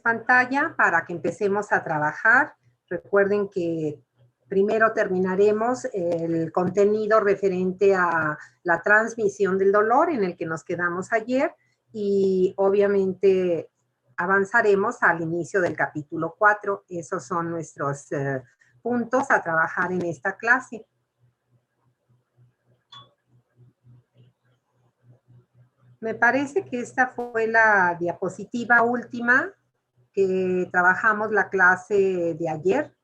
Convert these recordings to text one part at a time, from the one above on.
pantalla para que empecemos a trabajar. Recuerden que primero terminaremos el contenido referente a la transmisión del dolor en el que nos quedamos ayer y obviamente avanzaremos al inicio del capítulo 4. Esos son nuestros puntos a trabajar en esta clase. Me parece que esta fue la diapositiva última que trabajamos la clase de ayer.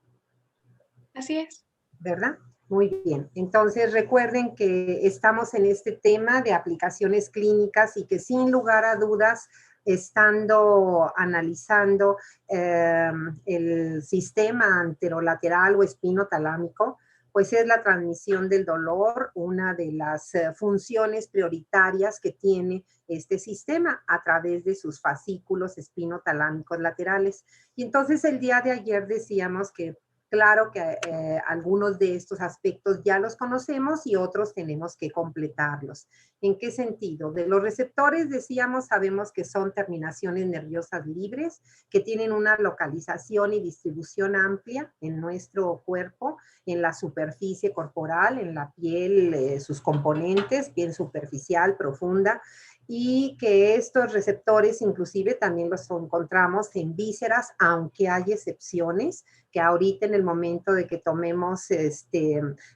Así es. ¿Verdad? Muy bien. Entonces recuerden que estamos en este tema de aplicaciones clínicas y que sin lugar a dudas, estando analizando el sistema anterolateral o espinotalámico, pues es la transmisión del dolor una de las funciones prioritarias que tiene este sistema a través de sus fascículos espinotalámicos laterales. Y entonces el día de ayer decíamos que claro que algunos de estos aspectos ya los conocemos y otros tenemos que completarlos. ¿En qué sentido? De los receptores, decíamos, sabemos que son terminaciones nerviosas libres, que tienen una localización y distribución amplia en nuestro cuerpo, en la superficie corporal, en la piel, sus componentes, piel superficial, profunda, y que estos receptores inclusive también los encontramos en vísceras, aunque hay excepciones, que ahorita en el momento de que tomemos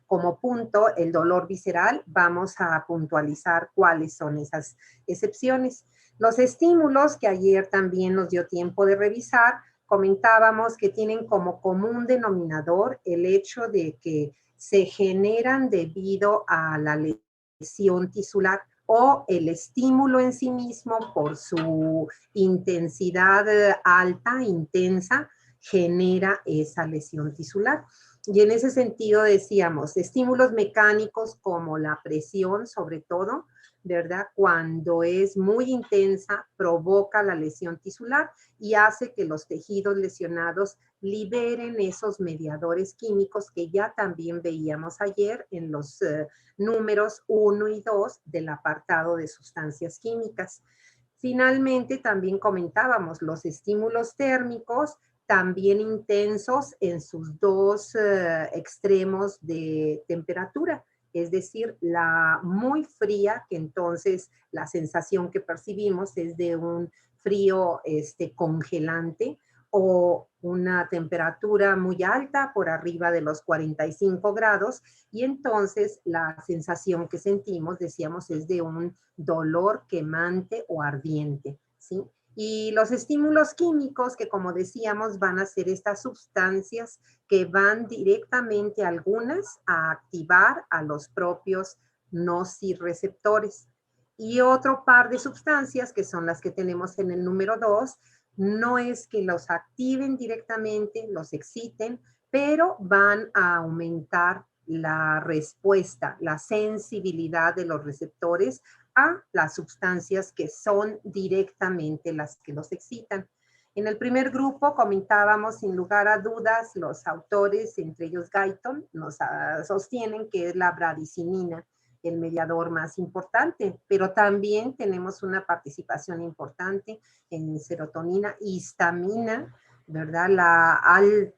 como punto el dolor visceral, vamos a puntualizar cuáles son esas excepciones. Los estímulos que ayer también nos dio tiempo de revisar, comentábamos que tienen como común denominador el hecho de que se generan debido a la lesión tisular o el estímulo en sí mismo por su intensidad alta, intensa, genera esa lesión tisular. Y en ese sentido decíamos, estímulos mecánicos como la presión, sobre todo, ¿verdad? Cuando es muy intensa, provoca la lesión tisular y hace que los tejidos lesionados liberen esos mediadores químicos que ya también veíamos ayer en los números 1 y 2 del apartado de sustancias químicas. Finalmente, también comentábamos los estímulos térmicos, también intensos en sus dos extremos de temperatura, es decir, la muy fría, que entonces la sensación que percibimos es de un frío congelante, o una temperatura muy alta por arriba de los 45 grados, y entonces la sensación que sentimos, decíamos, es de un dolor quemante o ardiente, ¿sí? Y los estímulos químicos que, como decíamos, van a ser estas sustancias que van directamente algunas a activar a los propios nociceptores. Y otro par de sustancias que son las que tenemos en el número 2, no es que los activen directamente, los exciten, pero van a aumentar la respuesta, la sensibilidad de los receptores a las sustancias que son directamente las que los excitan. En el primer grupo comentábamos sin lugar a dudas los autores, entre ellos Guyton, nos sostienen que es la bradicinina el mediador más importante, pero también tenemos una participación importante en serotonina, histamina, ¿verdad?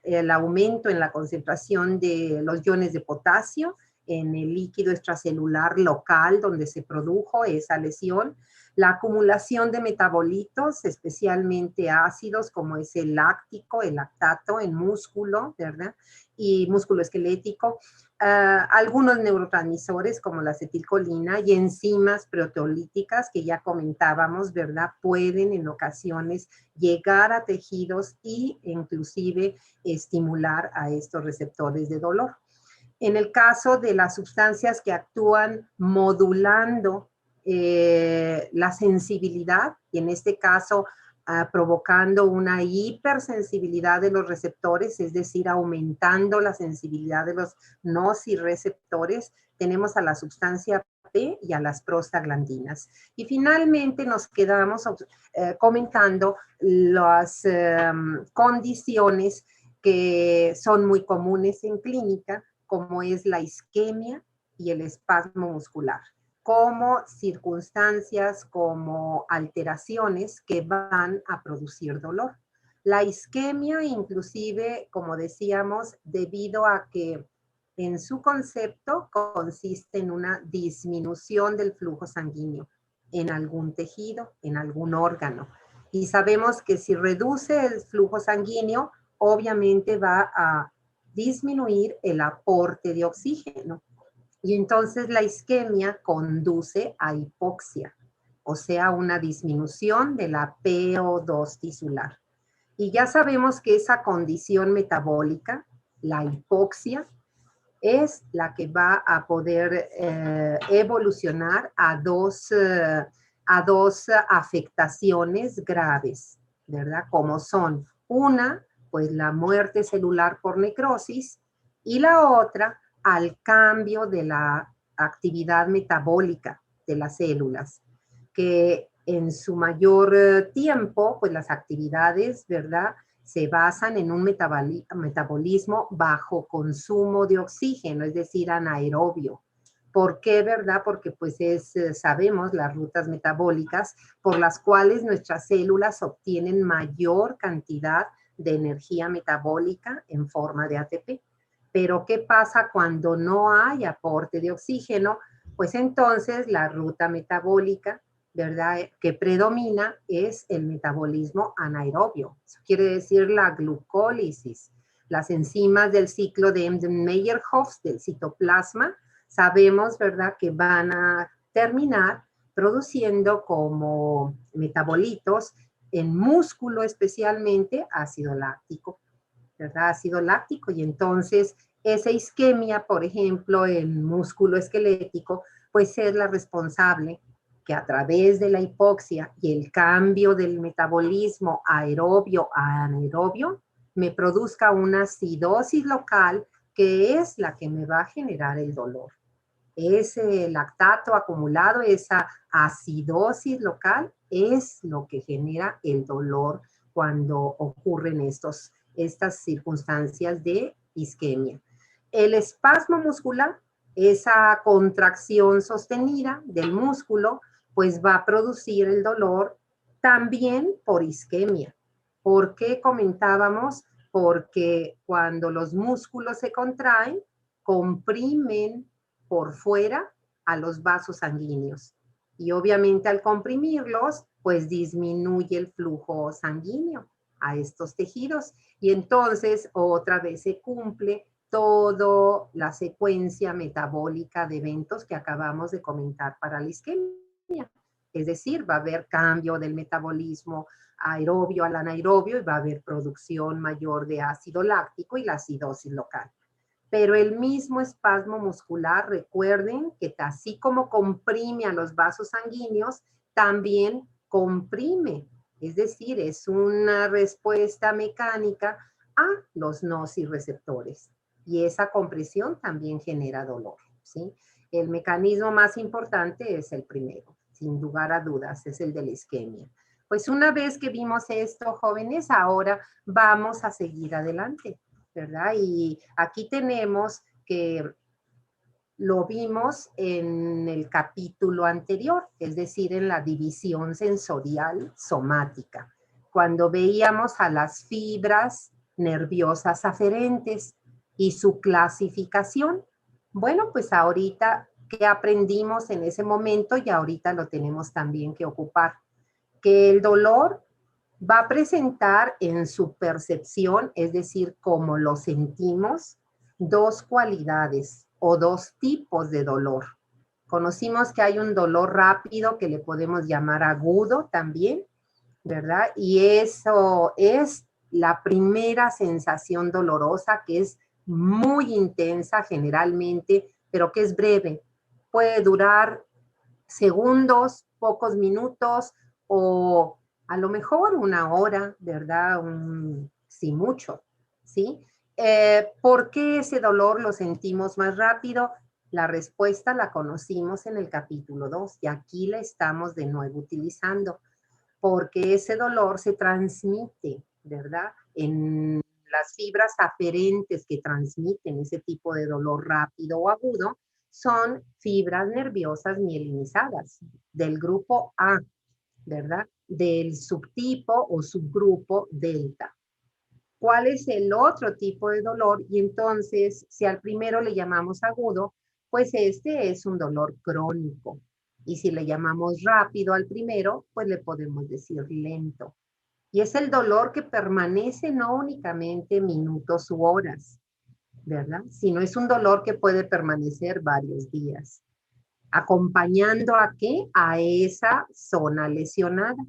El aumento en la concentración de los iones de potasio en el líquido extracelular local donde se produjo esa lesión, la acumulación de metabolitos, especialmente ácidos como es el láctico, el lactato en músculo, ¿verdad? Y músculo esquelético, algunos neurotransmisores como la acetilcolina y enzimas proteolíticas que ya comentábamos, ¿verdad? Pueden en ocasiones llegar a tejidos e inclusive estimular a estos receptores de dolor. En el caso de las sustancias que actúan modulando la sensibilidad, y en este caso provocando una hipersensibilidad de los receptores, es decir, aumentando la sensibilidad de los nociceptores, tenemos a la sustancia P y a las prostaglandinas. Y finalmente nos quedamos comentando las condiciones que son muy comunes en clínica, como es la isquemia y el espasmo muscular, como circunstancias, como alteraciones que van a producir dolor. La isquemia, inclusive, como decíamos, debido a que en su concepto consiste en una disminución del flujo sanguíneo en algún tejido, en algún órgano. Y sabemos que si reduce el flujo sanguíneo, obviamente va a disminuir el aporte de oxígeno. Y entonces la isquemia conduce a hipoxia, o sea, una disminución de la PO2 tisular. Y ya sabemos que esa condición metabólica, la hipoxia, es la que va a poder evolucionar a dos afectaciones graves, ¿verdad? Como son una, pues la muerte celular por necrosis, y la otra, al cambio de la actividad metabólica de las células, que en su mayor tiempo, pues las actividades, ¿verdad?, se basan en un metabolismo bajo consumo de oxígeno, es decir, anaerobio. ¿Por qué, verdad? Porque pues sabemos las rutas metabólicas por las cuales nuestras células obtienen mayor cantidad de energía metabólica en forma de ATP. Pero ¿qué pasa cuando no hay aporte de oxígeno? Pues entonces la ruta metabólica, ¿verdad?, que predomina es el metabolismo anaerobio. Eso quiere decir la glucólisis. Las enzimas del ciclo de Embden-Meyerhof del citoplasma, sabemos, ¿verdad?, que van a terminar produciendo como metabolitos en músculo especialmente ácido láctico, ¿verdad? Ácido láctico, y entonces esa isquemia, por ejemplo, en músculo esquelético, pues es la responsable que a través de la hipoxia y el cambio del metabolismo aerobio a anaerobio, me produzca una acidosis local que es la que me va a generar el dolor. Ese lactato acumulado, esa acidosis local, es lo que genera el dolor cuando ocurren estas circunstancias de isquemia. El espasmo muscular, esa contracción sostenida del músculo, pues va a producir el dolor también por isquemia. ¿Por qué comentábamos? Porque cuando los músculos se contraen, comprimen por fuera a los vasos sanguíneos. Y obviamente al comprimirlos, pues disminuye el flujo sanguíneo a estos tejidos. Y entonces otra vez se cumple toda la secuencia metabólica de eventos que acabamos de comentar para la isquemia. Es decir, va a haber cambio del metabolismo aerobio al anaerobio y va a haber producción mayor de ácido láctico y la acidosis local. Pero el mismo espasmo muscular, recuerden que así como comprime a los vasos sanguíneos, también comprime, es decir, es una respuesta mecánica a los nociceptores. Y esa compresión también genera dolor, ¿sí? El mecanismo más importante es el primero, sin lugar a dudas, es el de la isquemia. Pues una vez que vimos esto, jóvenes, ahora vamos a seguir adelante, ¿verdad? Y aquí tenemos que lo vimos en el capítulo anterior, es decir, en la división sensorial somática, cuando veíamos a las fibras nerviosas aferentes y su clasificación. Bueno, pues ahorita que aprendimos en ese momento y ahorita lo tenemos también que ocupar, que el dolor va a presentar en su percepción, es decir, como lo sentimos, dos cualidades o dos tipos de dolor. Conocimos que hay un dolor rápido que le podemos llamar agudo también, ¿verdad? Y eso es la primera sensación dolorosa, que es muy intensa generalmente, pero que es breve. Puede durar segundos, pocos minutos o a lo mejor una hora, ¿verdad? Sí, mucho, ¿sí? ¿Por qué ese dolor lo sentimos más rápido? La respuesta la conocimos en el capítulo 2 y aquí la estamos de nuevo utilizando, porque ese dolor se transmite, ¿verdad? En las fibras aferentes que transmiten ese tipo de dolor rápido o agudo son fibras nerviosas mielinizadas del grupo A. ¿verdad? Del subtipo o subgrupo delta. ¿Cuál es el otro tipo de dolor? Y entonces, si al primero le llamamos agudo, pues este es un dolor crónico. Y si le llamamos rápido al primero, pues le podemos decir lento. Y es el dolor que permanece no únicamente minutos u horas, ¿verdad? Sino es un dolor que puede permanecer varios días. ¿Acompañando a qué? A esa zona lesionada,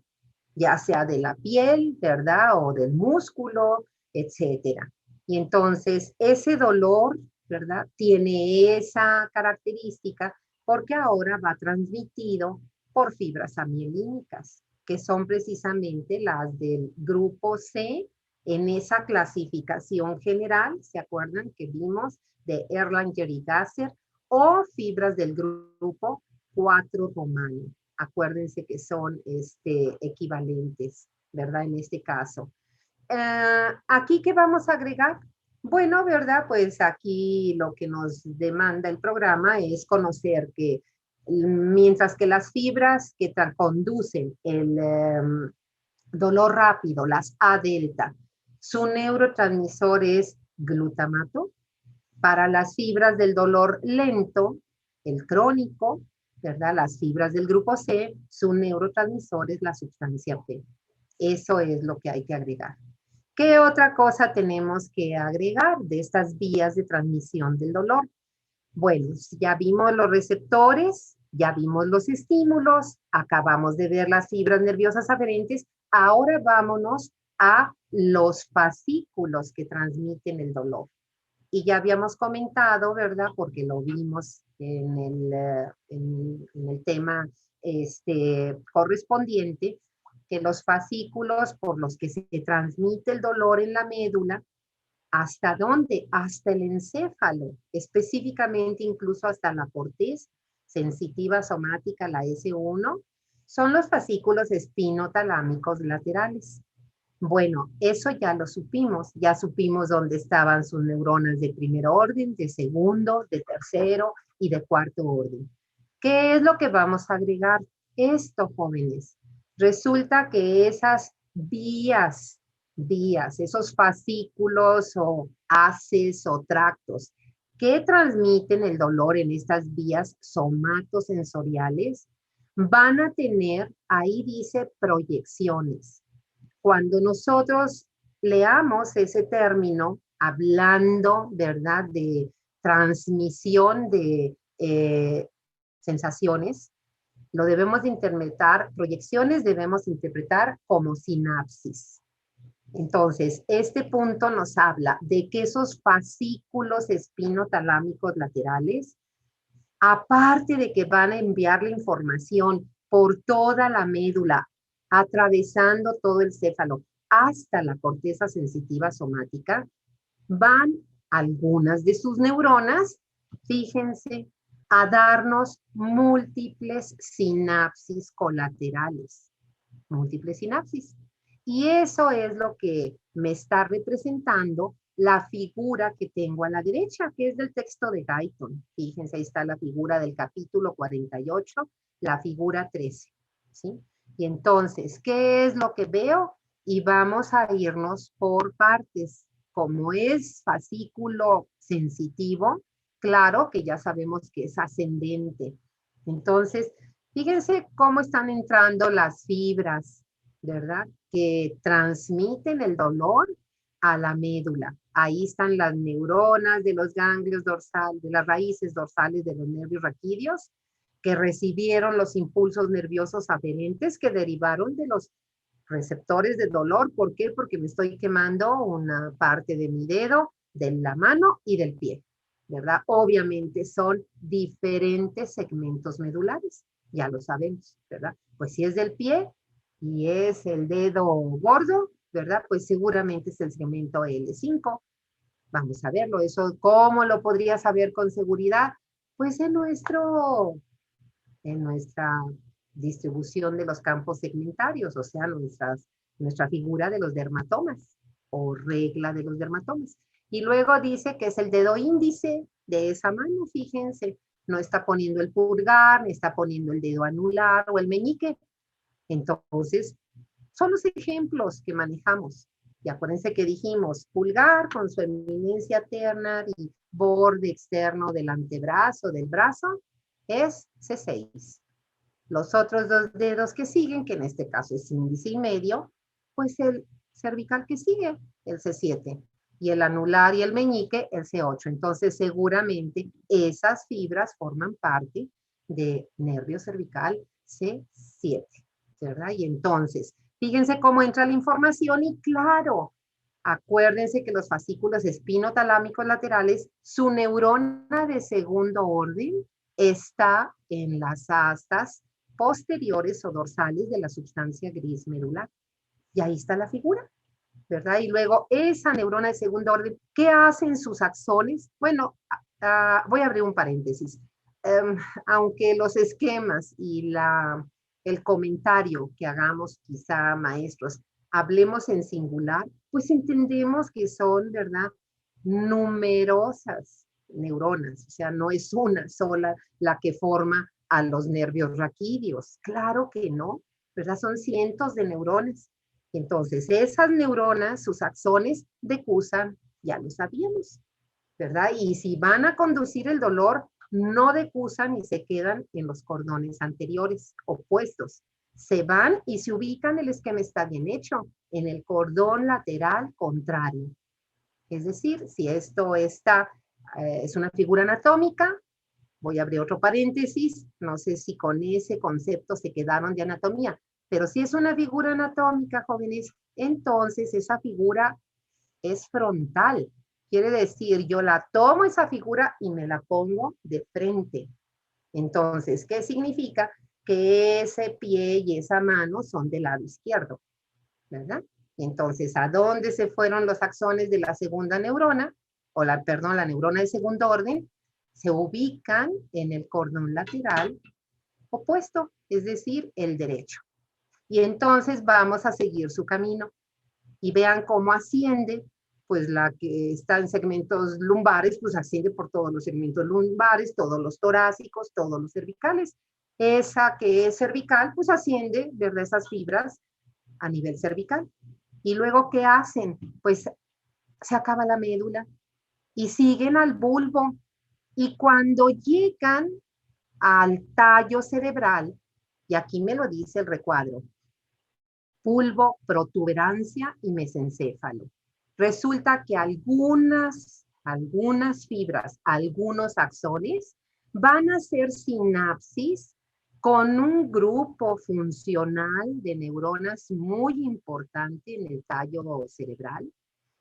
ya sea de la piel, ¿verdad? O del músculo, etcétera. Y entonces ese dolor, ¿verdad? Tiene esa característica porque ahora va transmitido por fibras amielínicas, que son precisamente las del grupo C en esa clasificación general, ¿se acuerdan que vimos de Erlanger y Gasser? O fibras del grupo 4 romano. Acuérdense que son equivalentes, ¿verdad? En este caso. ¿Aquí qué vamos a agregar? Bueno, ¿verdad? Pues aquí lo que nos demanda el programa es conocer que mientras que las fibras que conducen el dolor rápido, las A delta, su neurotransmisor es glutamato. Para las fibras del dolor lento, el crónico, ¿verdad? Las fibras del grupo C, su neurotransmisor es la sustancia P. Eso es lo que hay que agregar. ¿Qué otra cosa tenemos que agregar de estas vías de transmisión del dolor? Bueno, ya vimos los receptores, ya vimos los estímulos, acabamos de ver las fibras nerviosas aferentes, ahora vámonos a los fascículos que transmiten el dolor. Y ya habíamos comentado, ¿verdad? Porque lo vimos en el tema correspondiente, que los fascículos por los que se transmite el dolor en la médula, ¿hasta dónde? Hasta el encéfalo, específicamente incluso hasta la corteza sensitiva somática, la S1, son los fascículos espinotalámicos laterales. Bueno, eso ya supimos dónde estaban sus neuronas de primer orden, de segundo, de tercero y de cuarto orden. ¿Qué es lo que vamos a agregar? Esto, jóvenes. Resulta que esas vías, esos fascículos o haces o tractos que transmiten el dolor en estas vías somatosensoriales, van a tener, ahí dice, proyecciones. Cuando nosotros leamos ese término, hablando, ¿verdad?, de transmisión de sensaciones, lo debemos de interpretar, proyecciones debemos interpretar como sinapsis. Entonces, este punto nos habla de que esos fascículos espinotalámicos laterales, aparte de que van a enviar la información por toda la médula, atravesando todo el céfalo hasta la corteza sensitiva somática, van algunas de sus neuronas, fíjense, a darnos múltiples sinapsis colaterales. Múltiples sinapsis. Y eso es lo que me está representando la figura que tengo a la derecha, que es del texto de Guyton. Fíjense, ahí está la figura del capítulo 48, la figura 13. ¿Sí? Y entonces, ¿qué es lo que veo? Y vamos a irnos por partes. Como es fascículo sensitivo, claro que ya sabemos que es ascendente. Entonces, fíjense cómo están entrando las fibras, ¿verdad? Que transmiten el dolor a la médula. Ahí están las neuronas de los ganglios dorsales, de las raíces dorsales de los nervios raquídeos, que recibieron los impulsos nerviosos aferentes que derivaron de los receptores de dolor. ¿Por qué? Porque me estoy quemando una parte de mi dedo, de la mano y del pie, ¿verdad? Obviamente son diferentes segmentos medulares, ya lo sabemos, ¿verdad? Pues si es del pie y es el dedo gordo, ¿verdad? Pues seguramente es el segmento L5. Vamos a verlo. Eso, ¿cómo lo podría saber con seguridad? Pues en nuestra distribución de los campos segmentarios, o sea, nuestra figura de los dermatomas o regla de los dermatomas. Y luego dice que es el dedo índice de esa mano, fíjense, no está poniendo el pulgar, está poniendo el dedo anular o el meñique. Entonces, son los ejemplos que manejamos. Y acuérdense que dijimos pulgar con su eminencia terna y borde externo del antebrazo, del brazo, es C6. Los otros dos dedos que siguen, que en este caso es índice y medio, pues el cervical que sigue, el C7. Y el anular y el meñique, el C8. Entonces, seguramente esas fibras forman parte de nervio cervical C7, ¿verdad? Y entonces, fíjense cómo entra la información y claro, acuérdense que los fascículos espinotalámicos laterales, su neurona de segundo orden está en las astas posteriores o dorsales de la sustancia gris medular. Y ahí está la figura, ¿verdad? Y luego esa neurona de segundo orden, ¿qué hacen sus axones? Bueno, voy a abrir un paréntesis. Aunque los esquemas y el comentario que hagamos, quizá maestros, hablemos en singular, pues entendemos que son, ¿verdad? Numerosas neuronas, o sea, no es una sola la que forma a los nervios raquídeos. Claro que no, ¿verdad? Son cientos de neuronas. Entonces, esas neuronas, sus axones, decusan, ya lo sabíamos, ¿verdad? Y si van a conducir el dolor, no decusan y se quedan en los cordones anteriores, opuestos. Se van y se ubican, el esquema está bien hecho, en el cordón lateral contrario. Es decir, si esto está, es una figura anatómica, voy a abrir otro paréntesis, no sé si con ese concepto se quedaron de anatomía, pero si es una figura anatómica, jóvenes, entonces esa figura es frontal. Quiere decir, yo la tomo esa figura y me la pongo de frente. Entonces, ¿qué significa? Que ese pie y esa mano son del lado izquierdo, ¿verdad? Entonces, ¿a dónde se fueron los axones de la segunda neurona? O perdón, la neurona de segundo orden, se ubican en el cordón lateral opuesto, es decir, el derecho. Y entonces vamos a seguir su camino y vean cómo asciende, pues la que está en segmentos lumbares, pues asciende por todos los segmentos lumbares, todos los torácicos, todos los cervicales. Esa que es cervical, pues asciende desde esas fibras a nivel cervical. Y luego, ¿qué hacen? Pues se acaba la médula y siguen al bulbo. Y cuando llegan al tallo cerebral, y aquí me lo dice el recuadro, bulbo, protuberancia y mesencéfalo. Resulta que algunas fibras, algunos axones, van a hacer sinapsis con un grupo funcional de neuronas muy importante en el tallo cerebral,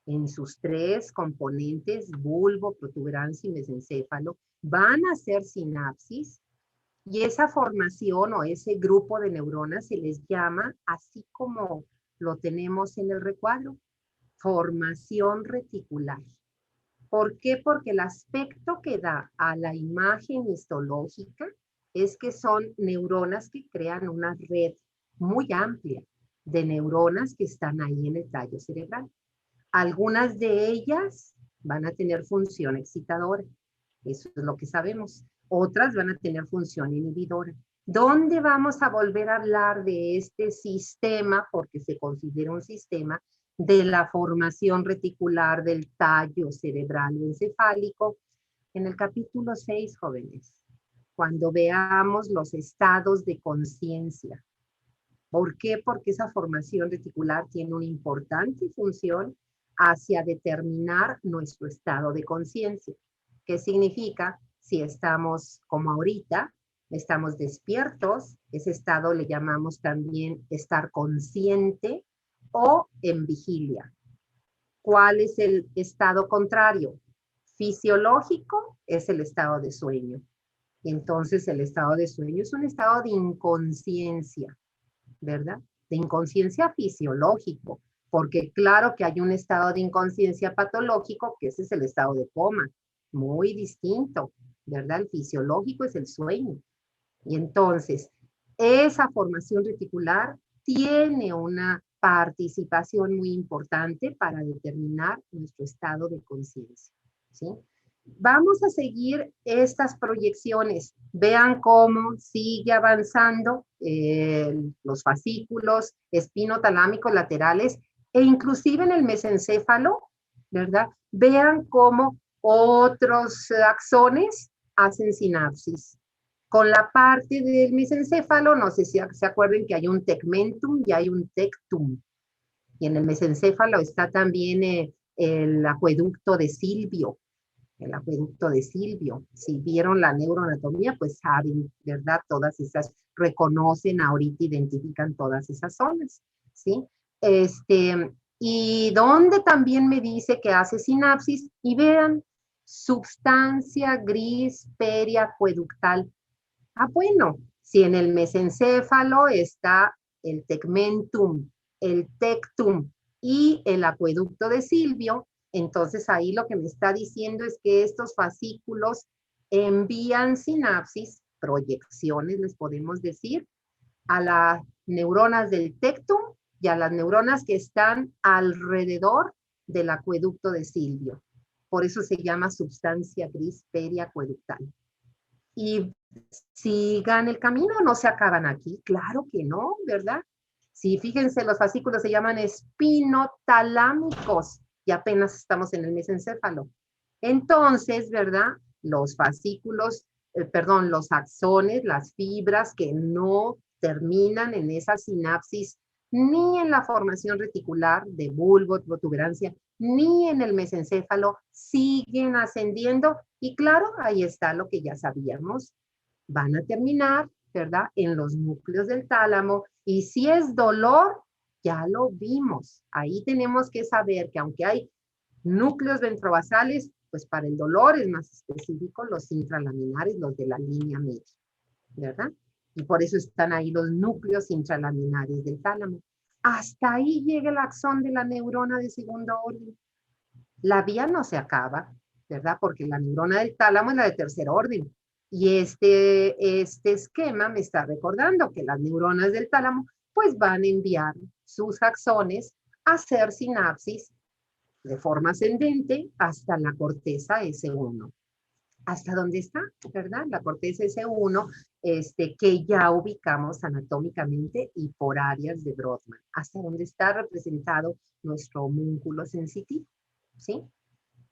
en sus tres componentes, bulbo, protuberancia y mesencéfalo, van a hacer sinapsis y esa formación o ese grupo de neuronas se les llama, así como lo tenemos en el recuadro, formación reticular. ¿Por qué? Porque el aspecto que da a la imagen histológica es que son neuronas que crean una red muy amplia de neuronas que están ahí en el tallo cerebral. Algunas de ellas van a tener función excitadora, eso es lo que sabemos. Otras van a tener función inhibidora. ¿Dónde vamos a volver a hablar de este sistema? Porque se considera un sistema de la formación reticular del tallo cerebral o encefálico en el capítulo 6, jóvenes, cuando veamos los estados de conciencia. ¿Por qué? Porque esa formación reticular tiene una importante función hacia determinar nuestro estado de conciencia. ¿Qué significa? Si estamos como ahorita, estamos despiertos, ese estado le llamamos también estar consciente o en vigilia. ¿Cuál es el estado contrario? Fisiológico es el estado de sueño. Entonces el estado de sueño es un estado de inconsciencia, ¿verdad? De inconsciencia fisiológico, porque claro que hay un estado de inconsciencia patológico, que ese es el estado de coma, muy distinto, ¿verdad? El fisiológico es el sueño. Y entonces, esa formación reticular tiene una participación muy importante para determinar nuestro estado de conciencia, ¿sí? Vamos a seguir estas proyecciones. Vean cómo sigue avanzando los fascículos espinotalámicos laterales e inclusive en el mesencéfalo, ¿verdad? Vean cómo otros axones hacen sinapsis. Con la parte del mesencéfalo, no sé si se acuerdan que hay un tegmentum y hay un tectum. Y en el mesencéfalo está también el acueducto de Silvio, el acueducto de Silvio. Si vieron la neuroanatomía, pues saben, ¿verdad? Todas esas, reconocen, ahorita identifican todas esas zonas, ¿sí? Y donde también me dice que hace sinapsis, y vean, substancia gris periacueductal. Ah, bueno, si en el mesencéfalo está el tegmentum, el tectum y el acueducto de Silvio, entonces ahí lo que me está diciendo es que estos fascículos envían sinapsis, proyecciones, les podemos decir, a las neuronas del tectum y a las neuronas que están alrededor del acueducto de Silvio. Por eso se llama substancia gris periacueductal. Y sigan el camino, no se acaban aquí, claro que no, ¿verdad? Sí, fíjense, los fascículos se llaman espinotalámicos y apenas estamos en el mesencéfalo. Entonces, ¿verdad? Los fascículos, perdón, los axones, las fibras que no terminan en esa sinapsis, ni en la formación reticular de bulbo, protuberancia, ni en el mesencéfalo, siguen ascendiendo y claro, ahí está lo que ya sabíamos, van a terminar, ¿verdad? En los núcleos del tálamo y si es dolor, ya lo vimos. Ahí tenemos que saber que aunque hay núcleos ventrobasales, pues para el dolor es más específico los intralaminares, los de la línea media, ¿verdad? Y por eso están ahí los núcleos intralaminares del tálamo. Hasta ahí llega el axón de la neurona de segundo orden. La vía no se acaba, ¿verdad? Porque la neurona del tálamo es la de tercer orden. Y este esquema me está recordando que las neuronas del tálamo pues van a enviar sus axones a hacer sinapsis de forma ascendente hasta la corteza S1. ¿Hasta dónde está? ¿Verdad? La corteza S1, que ya ubicamos anatómicamente y por áreas de Brodmann. Hasta dónde está representado nuestro homúnculo sensitivo, ¿sí?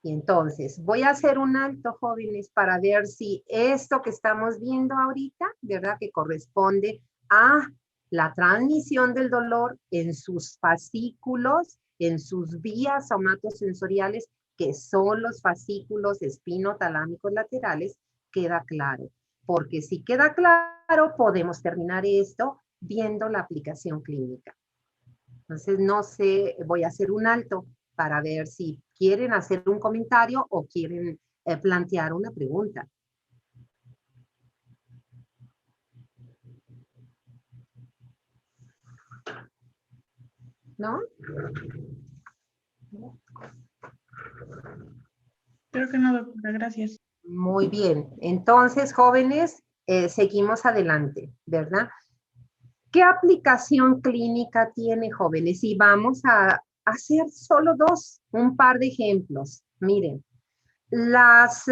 Y entonces voy a hacer un alto, jóvenes, para ver si esto que estamos viendo ahorita, ¿verdad? Que corresponde a la transmisión del dolor en sus fascículos, en sus vías somatosensoriales, que son los fascículos espinotalámicos laterales, queda claro. Porque si queda claro, podemos terminar esto viendo la aplicación clínica. Entonces, no sé, voy a hacer un alto para ver si quieren hacer un comentario o quieren plantear una pregunta. ¿No? Creo que no, doctora, gracias. Muy bien. Entonces, jóvenes, seguimos adelante, ¿verdad? ¿Qué aplicación clínica tiene, jóvenes? Y vamos a hacer solo un par de ejemplos. Miren, las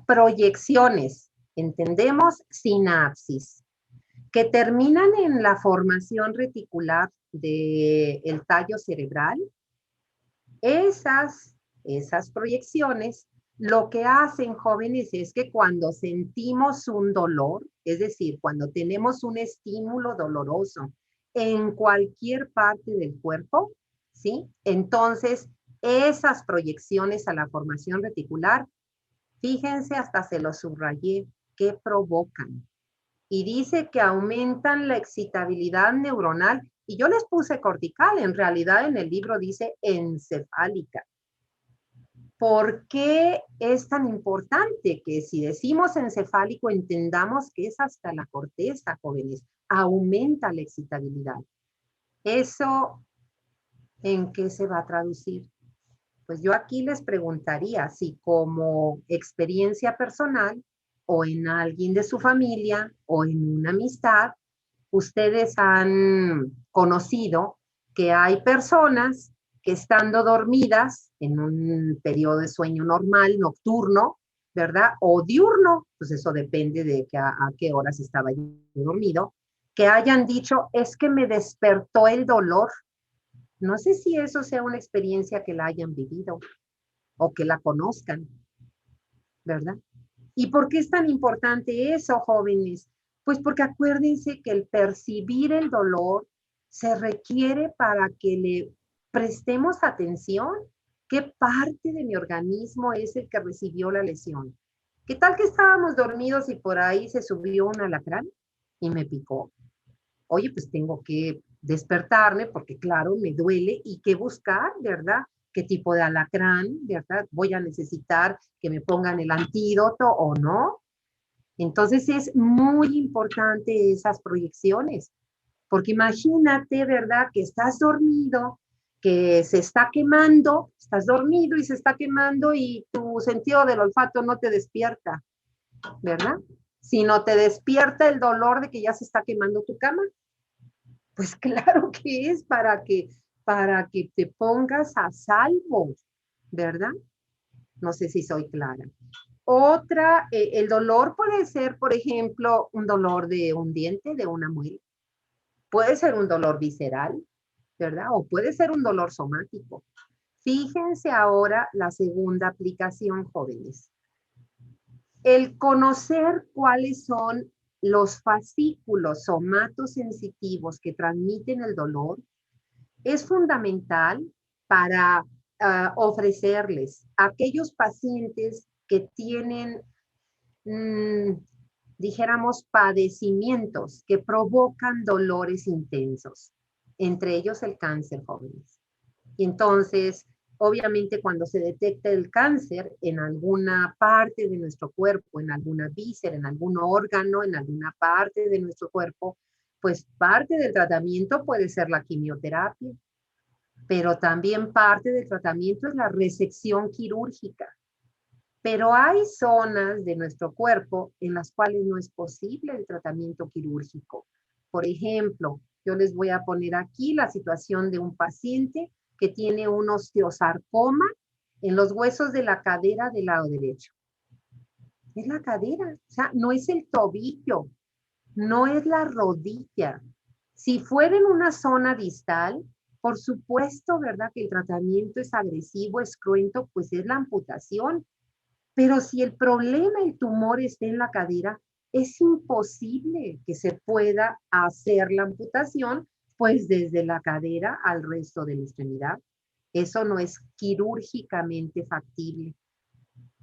proyecciones, entendemos sinapsis, que terminan en la formación reticular del tallo cerebral. Esas proyecciones lo que hacen, jóvenes, es que cuando sentimos un dolor, es decir, cuando tenemos un estímulo doloroso en cualquier parte del cuerpo, ¿sí? Entonces, esas proyecciones a la formación reticular, fíjense, hasta se lo subrayé, ¿qué provocan? Y dice que aumentan la excitabilidad neuronal, y yo les puse cortical, en realidad en el libro dice encefálica. ¿Por qué es tan importante que si decimos encefálico entendamos que es hasta la corteza, jóvenes? Aumenta la excitabilidad. ¿Eso en qué se va a traducir? Pues yo aquí les preguntaría si como experiencia personal o en alguien de su familia o en una amistad, ustedes han conocido que hay personas que estando dormidas en un periodo de sueño normal, nocturno, ¿verdad? O diurno, pues eso depende de a qué horas estaba yo dormido, que hayan dicho, es que me despertó el dolor. No sé si eso sea una experiencia que la hayan vivido o que la conozcan, ¿verdad? ¿Y por qué es tan importante eso, jóvenes? Pues porque acuérdense que el percibir el dolor se requiere para que le prestemos atención. ¿Qué parte de mi organismo es el que recibió la lesión? ¿Qué tal que estábamos dormidos y por ahí se subió un alacrán y me picó? Oye, pues tengo que despertarme porque claro, me duele y qué buscar, ¿verdad? ¿Qué tipo de alacrán, verdad? Voy a necesitar que me pongan el antídoto o no. Entonces es muy importante esas proyecciones, porque imagínate, ¿verdad? Que estás dormido, que se está quemando, estás dormido y se está quemando y tu sentido del olfato no te despierta, ¿verdad? Sino te despierta el dolor de que ya se está quemando tu cama. Pues claro que es para que te pongas a salvo, ¿verdad? No sé si soy clara. Otra, el dolor puede ser, por ejemplo, un dolor de un diente, de una muela. Puede ser un dolor visceral, ¿verdad? O puede ser un dolor somático. Fíjense ahora la segunda aplicación, jóvenes. El conocer cuáles son los fascículos somatosensitivos que transmiten el dolor es fundamental para ofrecerles a aquellos pacientes que tienen, dijéramos, padecimientos que provocan dolores intensos, entre ellos el cáncer, jóvenes. Y entonces, obviamente, cuando se detecta el cáncer en alguna parte de nuestro cuerpo, en alguna víscera, en algún órgano, en alguna parte de nuestro cuerpo, pues parte del tratamiento puede ser la quimioterapia, pero también parte del tratamiento es la resección quirúrgica. Pero hay zonas de nuestro cuerpo en las cuales no es posible el tratamiento quirúrgico. Por ejemplo, yo les voy a poner aquí la situación de un paciente que tiene un osteosarcoma en los huesos de la cadera del lado derecho. Es la cadera, o sea, no es el tobillo, no es la rodilla. Si fuera en una zona distal, por supuesto, ¿verdad? Que el tratamiento es agresivo, es cruento, pues es la amputación. Pero si el problema, el tumor está en la cadera, es imposible que se pueda hacer la amputación, pues desde la cadera al resto de la extremidad. Eso no es quirúrgicamente factible.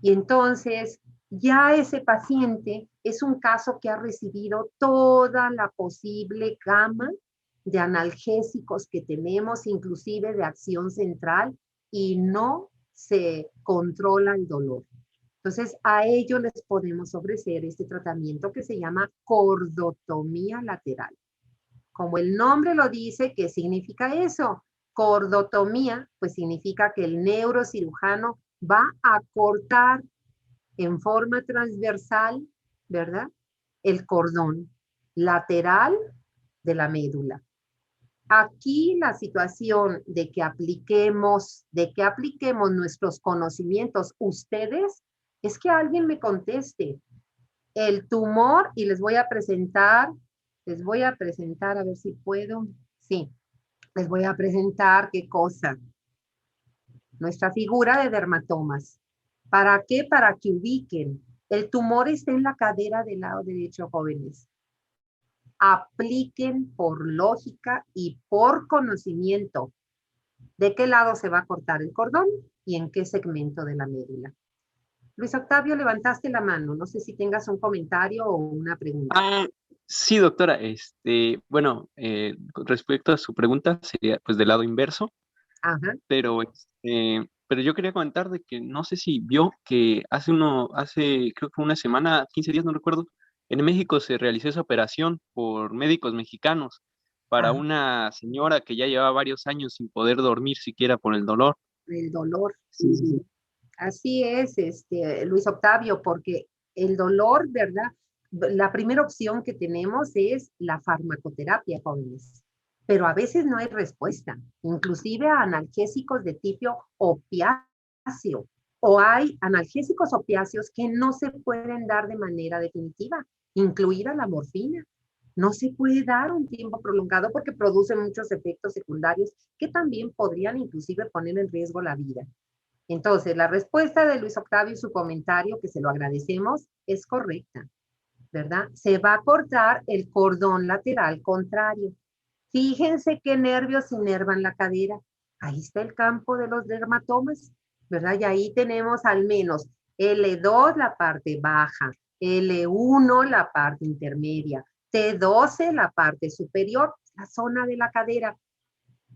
Y entonces, ya ese paciente es un caso que ha recibido toda la posible gama de analgésicos que tenemos, inclusive de acción central, y no se controla el dolor. Entonces, a ellos les podemos ofrecer este tratamiento que se llama cordotomía lateral. Como el nombre lo dice, ¿qué significa eso? Cordotomía, pues significa que el neurocirujano va a cortar en forma transversal, ¿verdad? El cordón lateral de la médula. Aquí la situación de que apliquemos nuestros conocimientos ustedes, es que alguien me conteste el tumor y les voy a presentar, a ver si puedo, sí, les voy a presentar qué cosa, nuestra figura de dermatomas. ¿Para qué? Para que ubiquen. El tumor está en la cadera del lado derecho, jóvenes. Apliquen por lógica y por conocimiento de qué lado se va a cortar el cordón y en qué segmento de la médula. Luis Octavio, levantaste la mano. No sé si tengas un comentario o una pregunta. Ah, sí, doctora. Bueno, con respecto a su pregunta, sería pues del lado inverso, Ajá. pero yo quería comentar de que no sé si vio que hace creo que una semana, 15 días, no recuerdo, en México se realizó esa operación por médicos mexicanos para Ajá. una señora que ya llevaba varios años sin poder dormir siquiera por el dolor. El dolor. Sí, sí, sí. Así es, Luis Octavio, porque el dolor, ¿verdad? La primera opción que tenemos es la farmacoterapia, jóvenes, pero a veces no hay respuesta, inclusive a analgésicos de tipo opiáceo O hay analgésicos opiáceos que no se pueden dar de manera definitiva, incluida la morfina. No se puede dar un tiempo prolongado porque produce muchos efectos secundarios que también podrían inclusive poner en riesgo la vida. Entonces, la respuesta de Luis Octavio y su comentario, que se lo agradecemos, es correcta, ¿verdad? Se va a cortar el cordón lateral contrario. Fíjense qué nervios inervan la cadera. Ahí está el campo de los dermatomas, ¿verdad? Y ahí tenemos al menos L2, la parte baja, L1, la parte intermedia, T12, la parte superior, la zona de la cadera.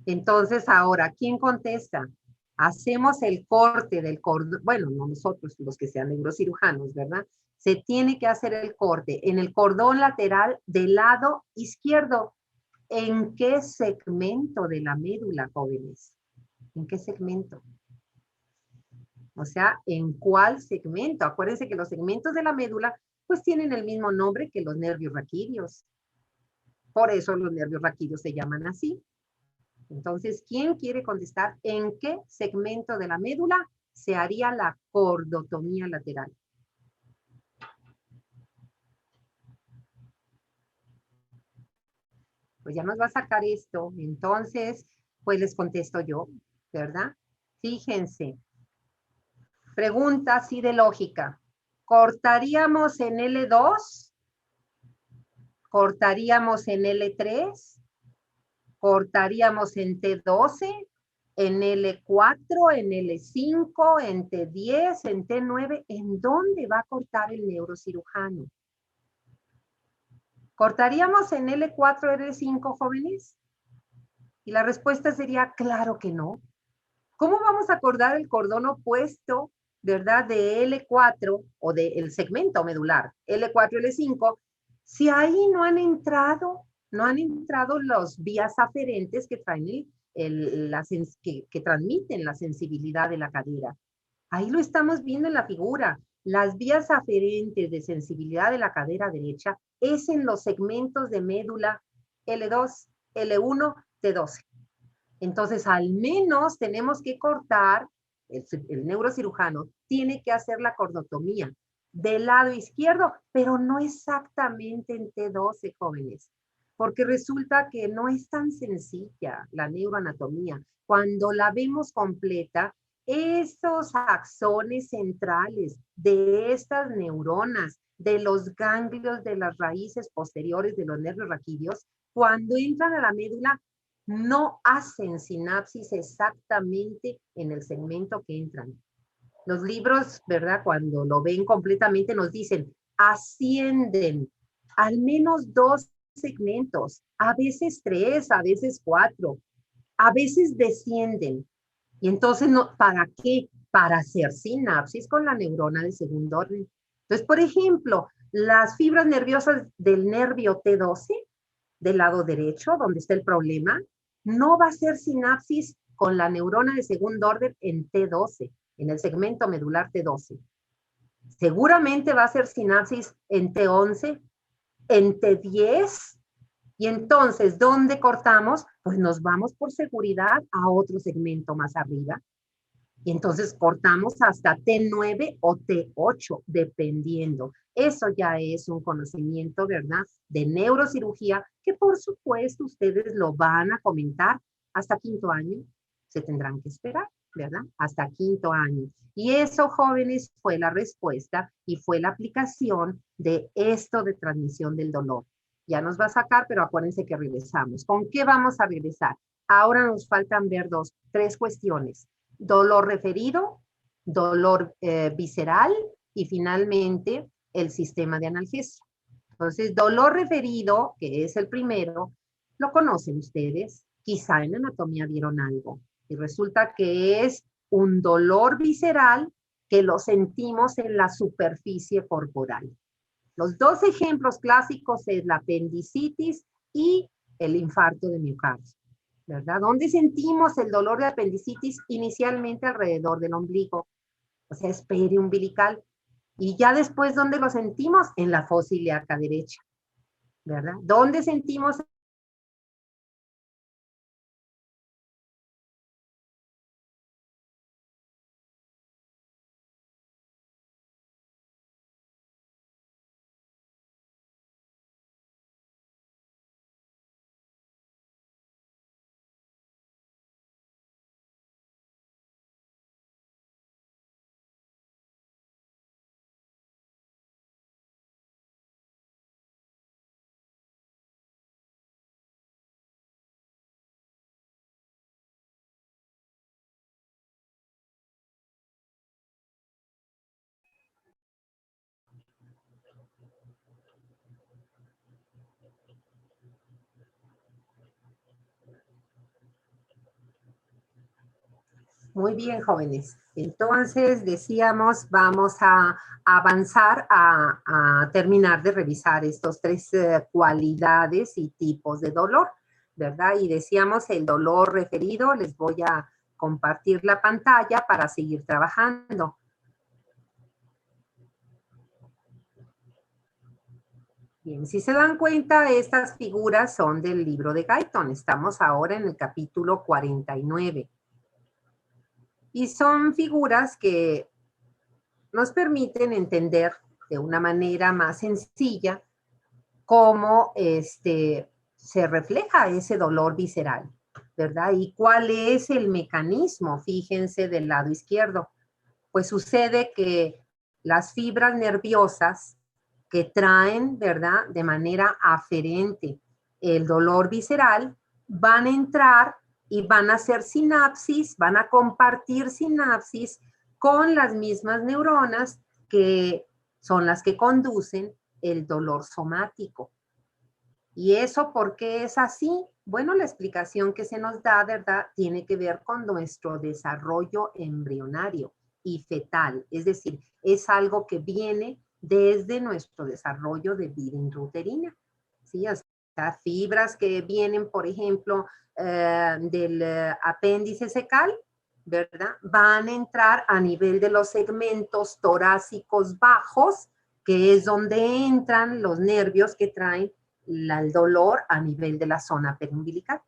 Entonces, ahora, ¿quién contesta? Hacemos el corte del cordón, bueno, no nosotros los que sean neurocirujanos, ¿verdad? Se tiene que hacer el corte en el cordón lateral del lado izquierdo. ¿En qué segmento de la médula, jóvenes? ¿En qué segmento? O sea, ¿en cuál segmento? Acuérdense que los segmentos de la médula pues tienen el mismo nombre que los nervios raquídeos. Por eso los nervios raquídeos se llaman así. Entonces, ¿quién quiere contestar en qué segmento de la médula se haría la cordotomía lateral? Pues ya nos va a sacar esto. Entonces, pues les contesto yo, ¿verdad? Fíjense. Pregunta así de lógica. ¿Cortaríamos en L2? ¿Cortaríamos en L3? ¿Cortaríamos en T12? ¿En L4? ¿En L5? ¿En T10? ¿En T9? ¿En dónde va a cortar el neurocirujano? ¿Cortaríamos en L4, L5, jóvenes? Y la respuesta sería, claro que no. ¿Cómo vamos a cortar el cordón opuesto, verdad, de L4 o del segmento medular, L4, L5, si ahí no han entrado los vías aferentes que traen que transmiten la sensibilidad de la cadera? Ahí lo estamos viendo en la figura. Las vías aferentes de sensibilidad de la cadera derecha es en los segmentos de médula L2, L1, T12. Entonces, al menos tenemos que cortar, el neurocirujano tiene que hacer la cordotomía del lado izquierdo, pero no exactamente en T12, jóvenes, porque resulta que no es tan sencilla la neuroanatomía. Cuando la vemos completa, estos axones centrales de estas neuronas, de los ganglios de las raíces posteriores de los nervios raquídeos, cuando entran a la médula, no hacen sinapsis exactamente en el segmento que entran. Los libros, ¿verdad? Cuando lo ven completamente nos dicen, ascienden al menos 2 segmentos, a veces 3, a veces 4, a veces descienden. Y entonces, no, ¿para qué? Para hacer sinapsis con la neurona de segundo orden. Entonces, por ejemplo, las fibras nerviosas del nervio T12, del lado derecho, donde está el problema, no va a ser sinapsis con la neurona de segundo orden en T12, en el segmento medular T12. Seguramente va a ser sinapsis en T11, en T10, y entonces, ¿dónde cortamos? Pues nos vamos por seguridad a otro segmento más arriba. Y entonces cortamos hasta T9 o T8, dependiendo. Eso ya es un conocimiento, ¿verdad? De neurocirugía, que por supuesto ustedes lo van a comentar hasta quinto año. Se tendrán que esperar, ¿verdad? Hasta quinto año. Y eso, jóvenes, fue la respuesta y fue la aplicación de esto de transmisión del dolor. Ya nos va a sacar, pero acuérdense que regresamos. ¿Con qué vamos a regresar? Ahora nos faltan ver 3 cuestiones. Dolor referido, dolor visceral y finalmente el sistema de analgesia. Entonces, dolor referido, que es el primero, lo conocen ustedes, quizá en anatomía vieron algo. Y resulta que es un dolor visceral que lo sentimos en la superficie corporal. Los 2 ejemplos clásicos es la apendicitis y el infarto de miocardio, ¿verdad? ¿Dónde sentimos el dolor de apendicitis? Inicialmente alrededor del ombligo, o sea, es periumbilical. Y ya después, ¿dónde lo sentimos? En la fosa ilíaca derecha, ¿verdad? ¿Dónde sentimos Muy bien, jóvenes. Entonces, decíamos, vamos a avanzar a terminar de revisar estos tres cualidades y tipos de dolor, ¿verdad? Y decíamos el dolor referido, les voy a compartir la pantalla para seguir trabajando. Bien, si se dan cuenta, estas figuras son del libro de Guyton. Estamos ahora en el capítulo 49. Y son figuras que nos permiten entender de una manera más sencilla cómo se refleja ese dolor visceral, ¿verdad? Y cuál es el mecanismo, fíjense del lado izquierdo. Pues sucede que las fibras nerviosas que traen, ¿verdad?, de manera aferente el dolor visceral, van a entrar y van a hacer sinapsis, van a compartir sinapsis con las mismas neuronas que son las que conducen el dolor somático. ¿Y eso por qué es así? Bueno, la explicación que se nos da, ¿verdad?, tiene que ver con nuestro desarrollo embrionario y fetal. Es decir, es algo que viene desde nuestro desarrollo de vida intrauterina. ¿Sí? O sea, fibras que vienen, por ejemplo, del apéndice cecal, ¿verdad?, van a entrar a nivel de los segmentos torácicos bajos, que es donde entran los nervios que traen el dolor a nivel de la zona periumbilical.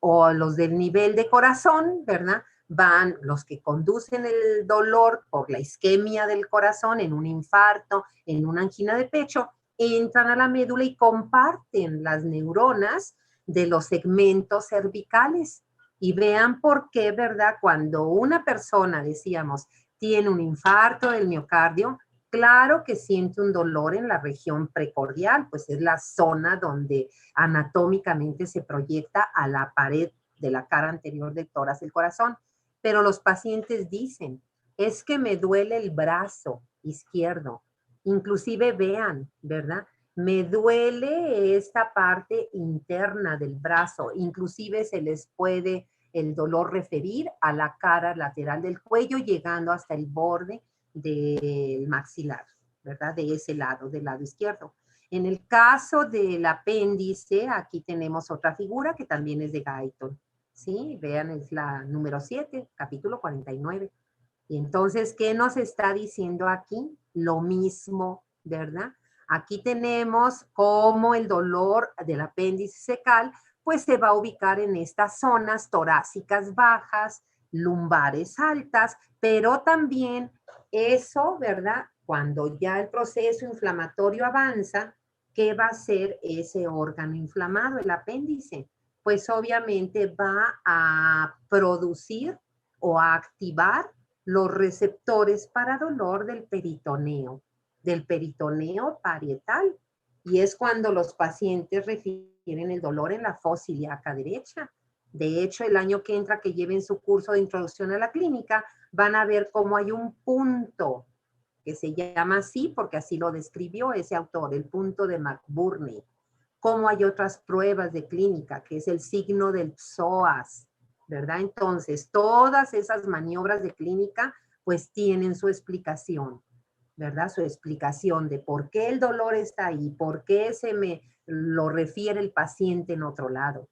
O los del nivel de corazón, ¿verdad?, van los que conducen el dolor por la isquemia del corazón en un infarto, en una angina de pecho, entran a la médula y comparten las neuronas de los segmentos cervicales. Y vean por qué, ¿verdad?, cuando una persona, decíamos, tiene un infarto del miocardio, claro que siente un dolor en la región precordial, pues es la zona donde anatómicamente se proyecta a la pared de la cara anterior del tórax del corazón. Pero los pacientes dicen, es que me duele el brazo izquierdo. Inclusive vean, ¿verdad?, me duele esta parte interna del brazo. Inclusive se les puede el dolor referir a la cara lateral del cuello, llegando hasta el borde del maxilar, ¿verdad?, de ese lado, del lado izquierdo. En el caso del apéndice, aquí tenemos otra figura que también es de Guyton. ¿Sí? Vean, es la número 7, capítulo 49. Y entonces, ¿qué nos está diciendo aquí? Lo mismo, ¿verdad? Aquí tenemos cómo el dolor del apéndice cecal, pues se va a ubicar en estas zonas torácicas bajas, lumbares altas, pero también eso, ¿verdad?, cuando ya el proceso inflamatorio avanza, ¿qué va a hacer ese órgano inflamado, el apéndice? Pues obviamente va a producir o a activar los receptores para dolor del peritoneo parietal. Y es cuando los pacientes refieren el dolor en la fosa ilíaca derecha. De hecho, el año que entra, que lleven su curso de introducción a la clínica, van a ver cómo hay un punto que se llama así porque así lo describió ese autor, el punto de McBurney. Como hay otras pruebas de clínica, que es el signo del psoas, ¿verdad? Entonces, todas esas maniobras de clínica, pues tienen su explicación, ¿verdad? Su explicación de por qué el dolor está ahí, por qué se me lo refiere el paciente en otro lado.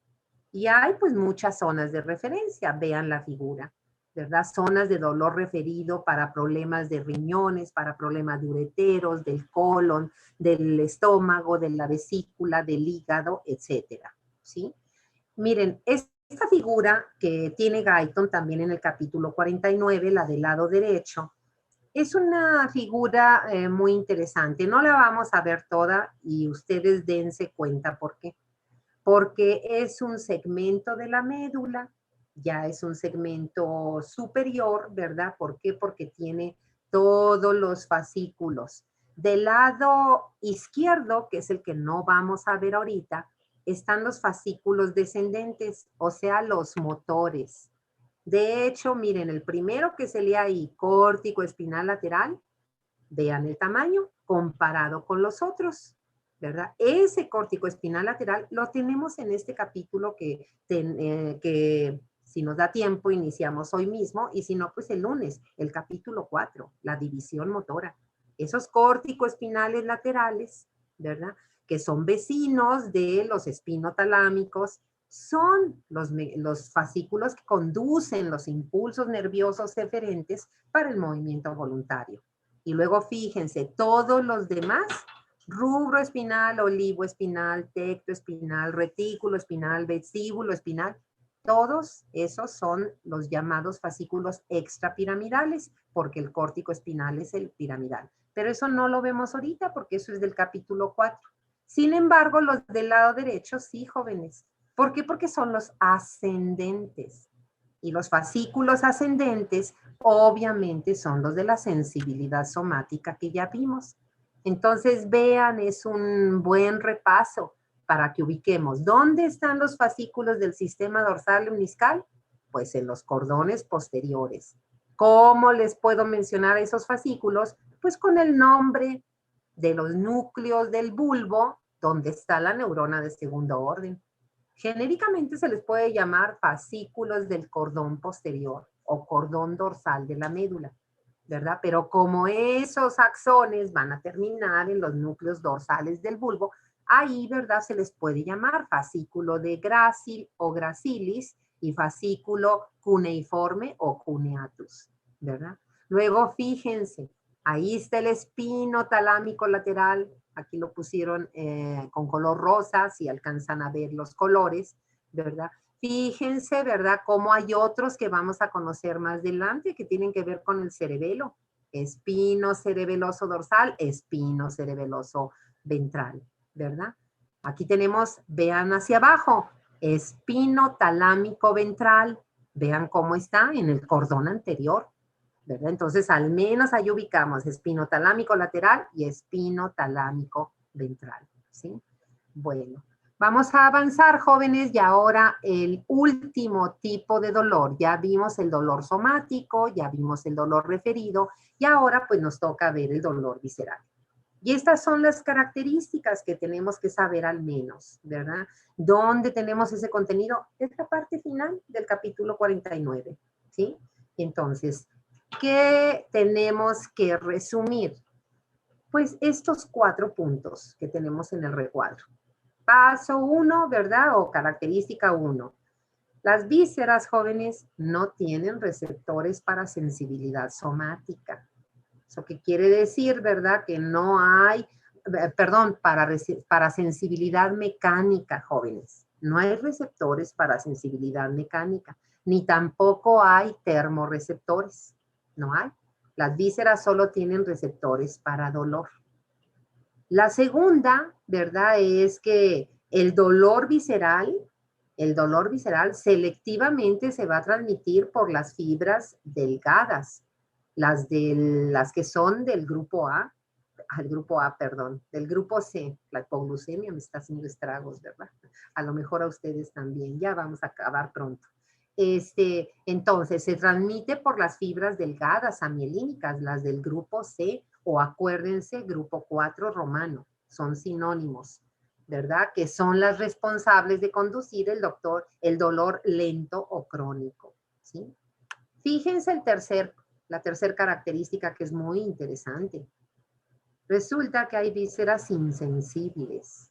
Y hay pues muchas zonas de referencia, vean la figura, ¿verdad? Zonas de dolor referido para problemas de riñones, para problemas de ureteros, del colon, del estómago, de la vesícula, del hígado, etcétera, ¿sí? Miren, esta figura que tiene Guyton también en el capítulo 49, la del lado derecho, es una figura muy interesante. No la vamos a ver toda y ustedes dense cuenta por qué. Porque es un segmento de la médula, ya es un segmento superior, ¿verdad? ¿Por qué? Porque tiene todos los fascículos. Del lado izquierdo, que es el que no vamos a ver ahorita, están los fascículos descendentes, o sea, los motores. De hecho, miren, el primero que se lee ahí, córtico espinal lateral, vean el tamaño comparado con los otros, ¿verdad? Ese córtico espinal lateral lo tenemos en este capítulo que Si nos da tiempo, iniciamos hoy mismo, y si no, pues el lunes, el capítulo 4, la división motora. Esos córtico-espinales laterales, ¿verdad? Que son vecinos de los espinotalámicos, son los fascículos que conducen los impulsos nerviosos eferentes para el movimiento voluntario. Y luego fíjense, todos los demás, rubro espinal, olivo espinal, tecto espinal, retículo espinal, vestíbulo espinal, todos esos son los llamados fascículos extrapiramidales, porque el córtico espinal es el piramidal. Pero eso no lo vemos ahorita porque eso es del capítulo 4. Sin embargo, los del lado derecho sí, jóvenes. ¿Por qué? Porque son los ascendentes. Y los fascículos ascendentes obviamente son los de la sensibilidad somática que ya vimos. Entonces, vean, es un buen repaso para que ubiquemos. ¿Dónde están los fascículos del sistema dorsal lemniscal? Pues en los cordones posteriores. ¿Cómo les puedo mencionar esos fascículos? Pues con el nombre de los núcleos del bulbo, donde está la neurona de segundo orden. Genéricamente se les puede llamar fascículos del cordón posterior o cordón dorsal de la médula, ¿verdad? Pero como esos axones van a terminar en los núcleos dorsales del bulbo, ahí, ¿verdad? Se les puede llamar fascículo de Gracil o Gracilis y fascículo cuneiforme o cuneatus, ¿verdad? Luego, fíjense, ahí está el espino talámico lateral. Aquí lo pusieron con color rosa, si alcanzan a ver los colores, ¿verdad? Fíjense, ¿verdad? Cómo hay otros que vamos a conocer más adelante que tienen que ver con el cerebelo. Espino cerebeloso dorsal, espino cerebeloso ventral, ¿verdad? Aquí tenemos, vean hacia abajo, espino talámico ventral. Vean cómo está en el cordón anterior, ¿verdad? Entonces, al menos ahí ubicamos espino talámico lateral y espino talámico ventral, ¿sí? Bueno, vamos a avanzar, jóvenes, y ahora el último tipo de dolor. Ya vimos el dolor somático, ya vimos el dolor referido, y ahora pues nos toca ver el dolor visceral. Y estas son las características que tenemos que saber al menos, ¿verdad? ¿Dónde tenemos ese contenido? Es la parte final del capítulo 49, ¿sí? Entonces, ¿qué tenemos que resumir? Pues estos 4 puntos que tenemos en el recuadro. Paso 1, ¿verdad? O característica 1. Las vísceras, jóvenes, no tienen receptores para sensibilidad somática. Eso que quiere decir, ¿verdad? Que no hay, perdón, para sensibilidad mecánica, jóvenes. No hay receptores para sensibilidad mecánica, ni tampoco hay termorreceptores. No hay. Las vísceras solo tienen receptores para dolor. La segunda, ¿verdad? Es que el dolor visceral selectivamente se va a transmitir por las fibras delgadas, las que son del grupo A, del grupo C. La hipoglucemia me está haciendo estragos, ¿verdad? A lo mejor a ustedes también, ya vamos a acabar pronto. Entonces, se transmite por las fibras delgadas amielínicas, las del grupo C, o acuérdense, grupo 4 romano, son sinónimos, ¿verdad? Que son las responsables de conducir el dolor lento o crónico, ¿sí? Fíjense la tercera característica que es muy interesante. Resulta que hay vísceras insensibles.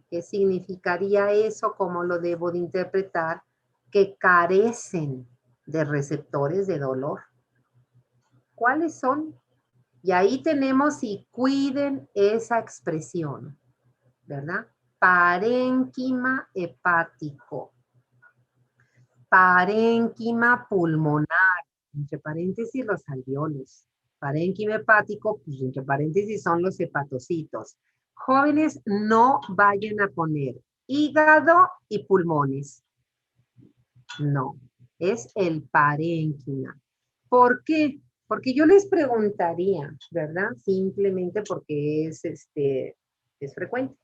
¿Qué significaría eso? ¿Cómo lo debo de interpretar? Que carecen de receptores de dolor. ¿Cuáles son? Y ahí tenemos, y cuiden esa expresión, ¿verdad? Parénquima hepático, parénquima pulmonar, entre paréntesis los alveolos, parénquima hepático, pues entre paréntesis son los hepatocitos. Jóvenes, no vayan a poner hígado y pulmones. No, es el parénquima. ¿Por qué? Porque yo les preguntaría, ¿verdad? Simplemente porque es frecuente.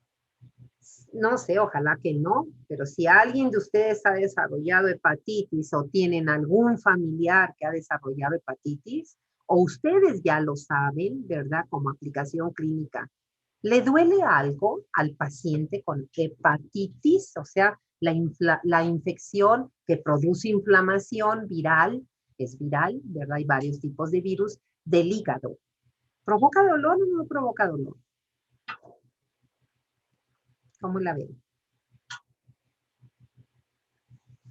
No sé, ojalá que no, pero si alguien de ustedes ha desarrollado hepatitis o tienen algún familiar que ha desarrollado hepatitis, o ustedes ya lo saben, ¿verdad? Como aplicación clínica, ¿le duele algo al paciente con hepatitis? O sea, la infección que produce inflamación viral, es viral, ¿verdad? Hay varios tipos de virus del hígado. ¿Provoca dolor o no provoca dolor? ¿Cómo la ven?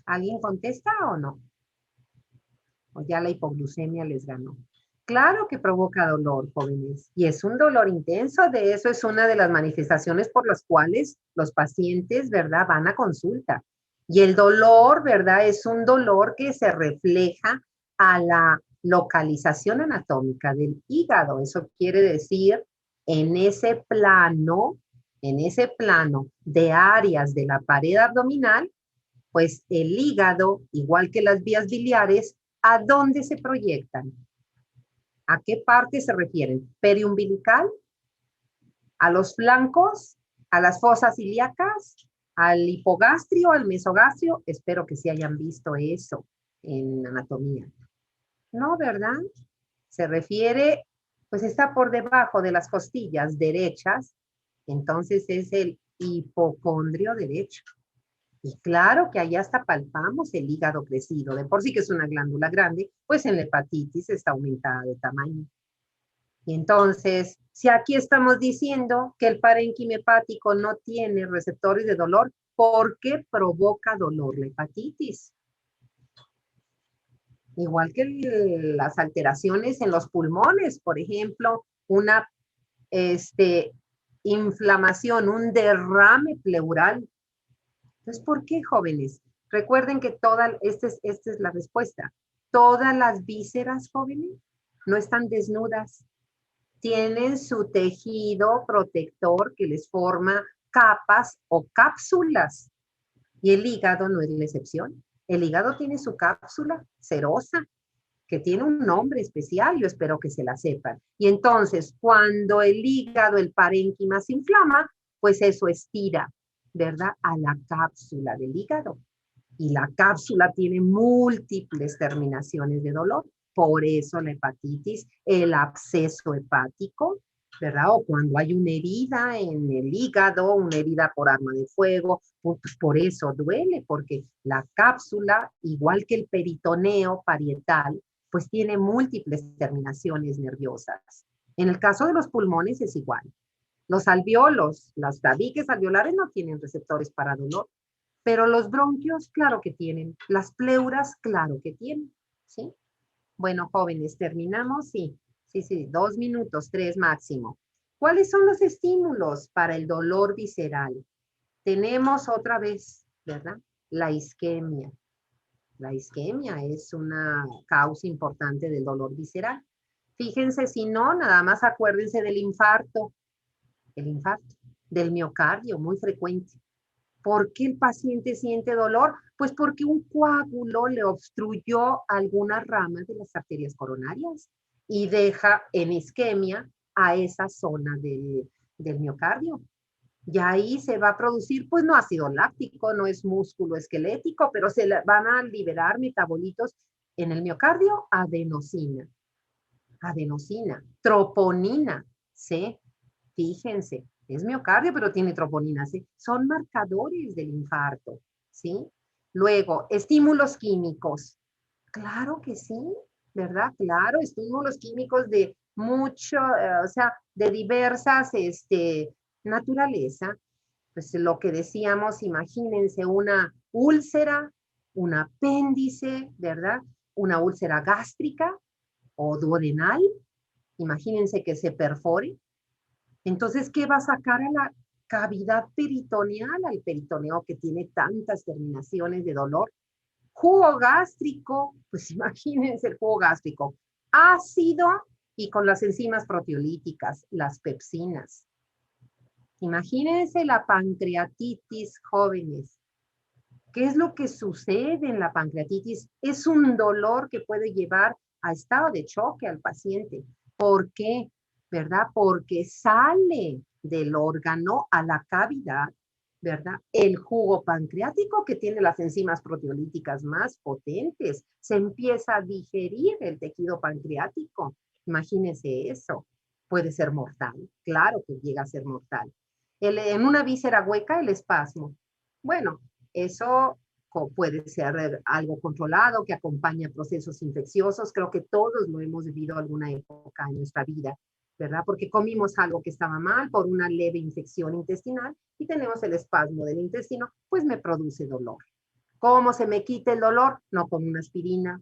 ¿Alguien contesta o no? ¿O ya la hipoglucemia les ganó? Claro que provoca dolor, jóvenes, y es un dolor intenso. De eso es una de las manifestaciones por las cuales los pacientes, ¿verdad?, van a consulta. Y el dolor, ¿verdad?, es un dolor que se refleja a la localización anatómica del hígado. Eso quiere decir, en ese plano de áreas de la pared abdominal, pues el hígado, igual que las vías biliares, ¿a dónde se proyectan? ¿A qué parte se refieren? ¿Periumbilical? ¿A los flancos? ¿A las fosas ilíacas? ¿Al hipogastrio? ¿Al mesogastrio? Espero que sí hayan visto eso en anatomía. No, ¿verdad? Se refiere, pues está por debajo de las costillas derechas, entonces es el hipocondrio derecho. Y claro que allá hasta palpamos el hígado crecido, de por sí que es una glándula grande, pues en la hepatitis está aumentada de tamaño. Y entonces, si aquí estamos diciendo que el parénquima hepático no tiene receptores de dolor, ¿por qué provoca dolor la hepatitis? Igual que las alteraciones en los pulmones, por ejemplo, una inflamación, un derrame pleural. Entonces, ¿por qué, jóvenes? Recuerden que esta es la respuesta. Todas las vísceras, jóvenes, no están desnudas. Tienen su tejido protector que les forma capas o cápsulas. Y el hígado no es la excepción. El hígado tiene su cápsula serosa, que tiene un nombre especial, yo espero que se la sepan. Y entonces, cuando el hígado, el parénquima se inflama, pues eso estira, ¿verdad?, a la cápsula del hígado. Y la cápsula tiene múltiples terminaciones de dolor. Por eso la hepatitis, el absceso hepático, ¿verdad? O cuando hay una herida en el hígado, una herida por arma de fuego, pues por eso duele, porque la cápsula, igual que el peritoneo parietal, pues tiene múltiples terminaciones nerviosas. En el caso de los pulmones es igual. Los alveolos, las tabiques alveolares no tienen receptores para dolor, pero los bronquios, claro que tienen. Las pleuras, claro que tienen, ¿sí? Bueno, jóvenes, terminamos, sí, 2 minutos, 3 máximo. ¿Cuáles son los estímulos para el dolor visceral? Tenemos otra vez, ¿verdad? La isquemia. La isquemia es una causa importante del dolor visceral. Fíjense, si no, nada más acuérdense del infarto, del miocardio, muy frecuente. ¿Por qué el paciente siente dolor? Pues porque un coágulo le obstruyó algunas ramas de las arterias coronarias y deja en isquemia a esa zona del miocardio. Y ahí se va a producir, pues no ácido láctico, no es músculo esquelético, pero se van a liberar metabolitos en el miocardio, adenosina, troponina, ¿sí? Fíjense, es miocardio, pero tiene troponina, ¿sí? Son marcadores del infarto, ¿sí? Luego, estímulos químicos. Claro que sí, ¿verdad? Claro, estímulos químicos de mucho, o sea, de diversas, naturaleza. Pues lo que decíamos, imagínense una úlcera, un apéndice, ¿verdad? Una úlcera gástrica o duodenal. Imagínense que se perfore. Entonces, ¿qué va a sacar a la cavidad peritoneal, al peritoneo que tiene tantas terminaciones de dolor? Jugo gástrico, pues imagínense el jugo gástrico, ácido y con las enzimas proteolíticas, las pepsinas. Imagínense la pancreatitis, jóvenes. ¿Qué es lo que sucede en la pancreatitis? Es un dolor que puede llevar a estado de choque al paciente. ¿Por qué? ¿Verdad? Porque sale del órgano a la cavidad, ¿verdad? El jugo pancreático que tiene las enzimas proteolíticas más potentes. Se empieza a digerir el tejido pancreático. Imagínense eso. Puede ser mortal. Claro que llega a ser mortal. En una víscera hueca, el espasmo. Bueno, Eso puede ser algo controlado, que acompaña procesos infecciosos. Creo que todos lo hemos vivido alguna época en nuestra vida, ¿verdad? Porque comimos algo que estaba mal por una leve infección intestinal y tenemos el espasmo del intestino, pues me produce dolor. ¿Cómo se me quita el dolor? No con una aspirina,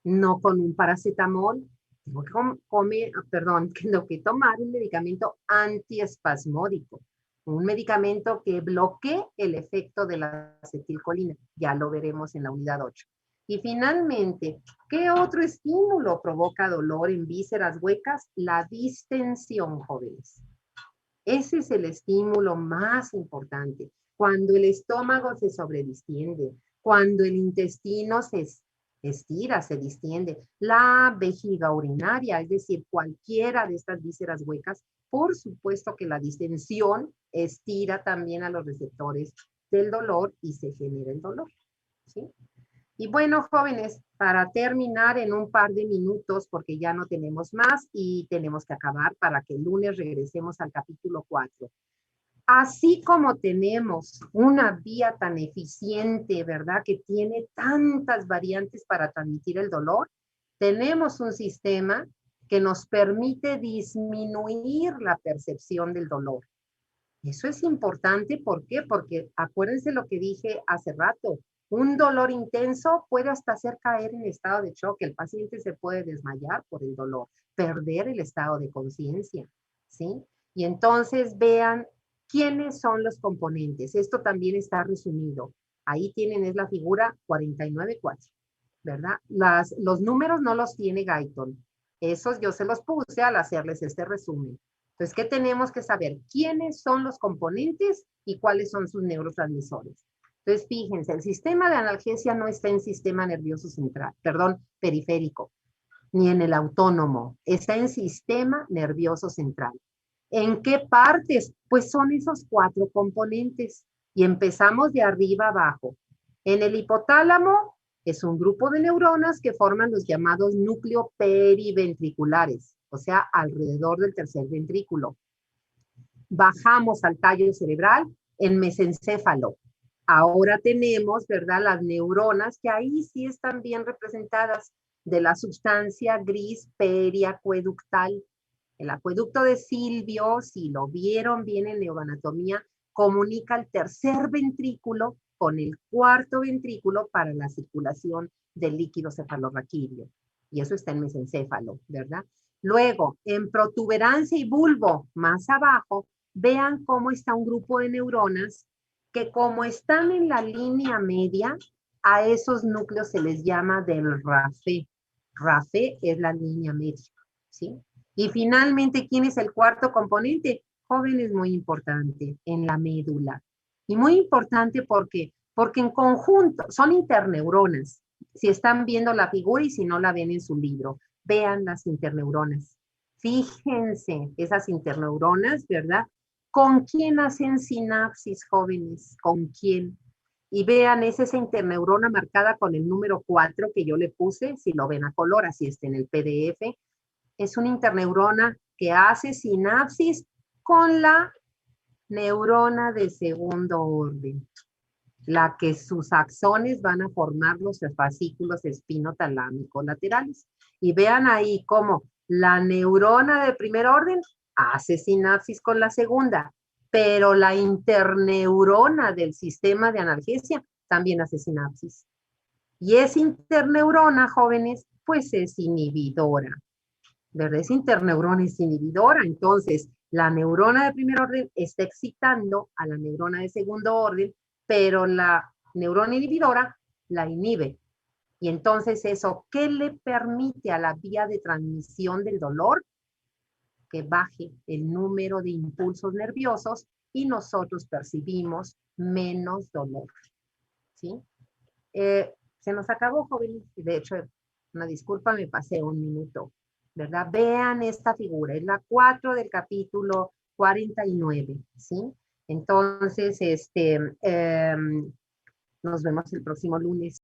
no con un paracetamol. Tengo que tomar un medicamento antiespasmódico, un medicamento que bloquee el efecto de la acetilcolina. Ya lo veremos en la unidad 8. Y finalmente, ¿qué otro estímulo provoca dolor en vísceras huecas? La distensión, jóvenes. Ese es el estímulo más importante. Cuando el estómago se sobredistiende, cuando el intestino se estira, se distiende, la vejiga urinaria, es decir, cualquiera de estas vísceras huecas, por supuesto que la distensión estira también a los receptores del dolor y se genera el dolor, ¿sí? Y bueno, jóvenes, para terminar en un par de minutos, porque ya no tenemos más y tenemos que acabar para que el lunes regresemos al capítulo 4. Así como tenemos una vía tan eficiente, ¿verdad? Que tiene tantas variantes para transmitir el dolor, tenemos un sistema que nos permite disminuir la percepción del dolor. Eso es importante, ¿por qué? Porque acuérdense lo que dije hace rato, un dolor intenso puede hasta hacer caer en estado de shock, el paciente se puede desmayar por el dolor, perder el estado de conciencia, ¿sí? Y entonces vean quiénes son los componentes. Esto también está resumido. Ahí tienen, es la figura 49.4, ¿verdad? Los números no los tiene Guyton. Esos yo se los puse al hacerles este resumen. Entonces, ¿qué tenemos que saber? ¿Quiénes son los componentes y cuáles son sus neurotransmisores? Entonces, fíjense, el sistema de analgesia no está en sistema nervioso central, periférico, ni en el autónomo, está en sistema nervioso central. ¿En qué partes? Pues son esos 4 componentes. Y empezamos de arriba abajo. En el hipotálamo es un grupo de neuronas que forman los llamados núcleos periventriculares, o sea, alrededor del tercer ventrículo. Bajamos al tallo cerebral en mesencéfalo. Ahora tenemos, ¿verdad?, las neuronas que ahí sí están bien representadas de la sustancia gris periacueductal. El acueducto de Silvio, si lo vieron bien en neuroanatomía, comunica el tercer ventrículo con el cuarto ventrículo para la circulación del líquido cefalorraquídeo. Y eso está en mesencéfalo, ¿verdad? Luego, en protuberancia y bulbo, más abajo, vean cómo está un grupo de neuronas que como están en la línea media, a esos núcleos se les llama del RAFE. RAFE es la línea media, ¿sí? Y finalmente, ¿quién es el cuarto componente? Jóvenes, muy importante, en la médula. Y muy importante porque en conjunto son interneuronas. Si están viendo la figura y si no la ven en su libro, vean las interneuronas. Fíjense, esas interneuronas, ¿verdad? ¿Con quién hacen sinapsis, jóvenes? ¿Con quién? Y vean, es esa interneurona marcada con el número 4 que yo le puse, si lo ven a color, así está en el PDF. Es una interneurona que hace sinapsis con la neurona de segundo orden, la que sus axones van a formar los fascículos espinotalámicos laterales. Y vean ahí cómo la neurona de primer orden hace sinapsis con la segunda, pero la interneurona del sistema de analgesia también hace sinapsis. Y esa interneurona, jóvenes, pues es inhibidora, ¿verdad? Esa interneurona es inhibidora, entonces la neurona de primer orden está excitando a la neurona de segundo orden, pero la neurona inhibidora la inhibe. Y entonces eso, ¿qué le permite a la vía de transmisión del dolor? Que baje el número de impulsos nerviosos y nosotros percibimos menos dolor, ¿sí? Se nos acabó, jóvenes. De hecho, una disculpa, me pasé un minuto, ¿verdad? Vean esta figura, es la 4 del capítulo 49, ¿sí? Entonces, nos vemos el próximo lunes.